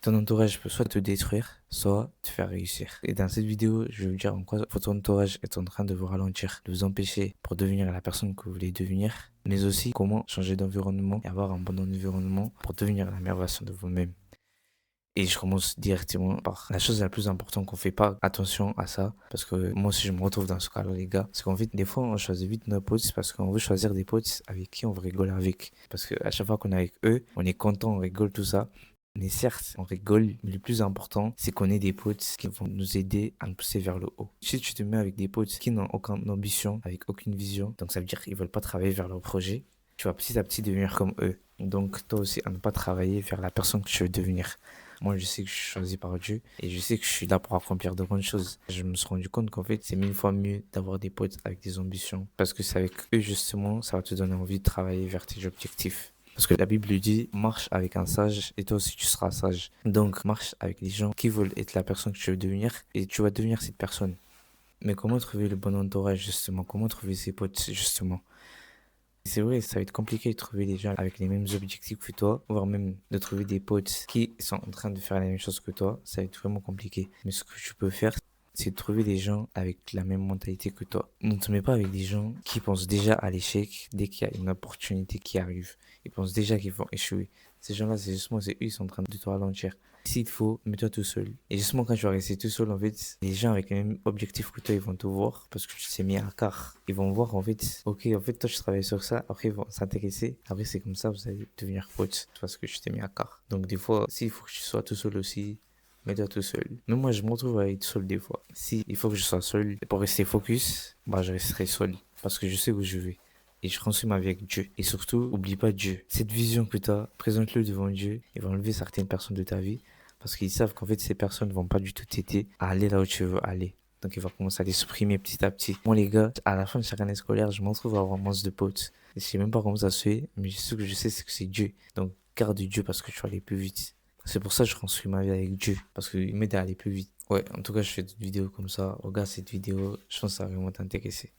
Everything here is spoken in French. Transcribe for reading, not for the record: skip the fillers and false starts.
Ton entourage peut soit te détruire, soit te faire réussir. Et dans cette vidéo, je vais vous dire en quoi votre entourage est en train de vous ralentir, de vous empêcher pour devenir la personne que vous voulez devenir, mais aussi comment changer d'environnement et avoir un bon environnement pour devenir la meilleure version de vous-même. Et je commence directement par la chose la plus importante qu'on fait pas attention à ça, parce que moi aussi je me retrouve dans ce cas-là, les gars. C'est qu'en fait, des fois, on choisit vite nos potes parce qu'on veut choisir des potes avec qui on veut rigoler avec. Parce que à chaque fois qu'on est avec eux, on est content, on rigole, tout ça. Mais certes, on rigole, mais le plus important, c'est qu'on ait des potes qui vont nous aider à nous pousser vers le haut. Si tu te mets avec des potes qui n'ont aucune ambition, avec aucune vision, donc ça veut dire qu'ils veulent pas travailler vers leur projet, tu vas petit à petit devenir comme eux. Donc toi aussi, à ne pas travailler vers la personne que tu veux devenir. Moi, je sais que je suis choisi par Dieu et je sais que je suis là pour accomplir de grandes choses. Je me suis rendu compte qu'en fait, c'est mille fois mieux d'avoir des potes avec des ambitions parce que c'est avec eux, justement, ça va te donner envie de travailler vers tes objectifs. Parce que la Bible dit, marche avec un sage et toi aussi tu seras sage. Donc, marche avec les gens qui veulent être la personne que tu veux devenir et tu vas devenir cette personne. Mais comment trouver le bon entourage, justement? Comment trouver ses potes, justement? C'est vrai, ça va être compliqué de trouver des gens avec les mêmes objectifs que toi, voire même de trouver des potes qui sont en train de faire la même chose que toi. Ça va être vraiment compliqué. Mais ce que tu peux faire, c'est de trouver des gens avec la même mentalité que toi. Ne te mets pas avec des gens qui pensent déjà à l'échec dès qu'il y a une opportunité qui arrive. Ils pensent déjà qu'ils vont échouer. Ces gens-là, c'est eux, ils sont en train de te ralentir. S'il faut, mets-toi tout seul. Et justement, quand tu vas rester tout seul, en fait, les gens avec les mêmes objectifs que toi, ils vont te voir parce que tu t'es mis à quart. Ils vont voir, en fait, ok, en fait, toi, tu travailles sur ça. Après, ils vont s'intéresser. Après, c'est comme ça, vous allez devenir potes parce que tu t'es mis à quart. Donc, des fois, s'il faut que tu sois tout seul aussi, mets-toi tout seul. Mais moi, je me retrouve à être seul des fois. Si il faut que je sois seul pour rester focus, bah, je resterai seul parce que je sais où je vais. Et je construis ma vie avec Dieu. Et surtout, oublie pas Dieu. Cette vision que tu as, présente-le devant Dieu. Il va enlever certaines personnes de ta vie. Parce qu'ils savent qu'en fait, ces personnes vont pas du tout t'aider à aller là où tu veux aller. Donc, il va commencer à les supprimer petit à petit. Moi, les gars, à la fin de chaque année scolaire, je m'en trouve à avoir moins de potes. Et je sais même pas comment ça se fait, mais ce que je sais, c'est que c'est Dieu. Donc, garde Dieu parce que tu vas aller plus vite. C'est pour ça que je construis ma vie avec Dieu. Parce qu'il m'aide à aller plus vite. Ouais, en tout cas, je fais d'autres vidéos comme ça. Regarde cette vidéo. Je pense que ça va vraiment t'intéresser.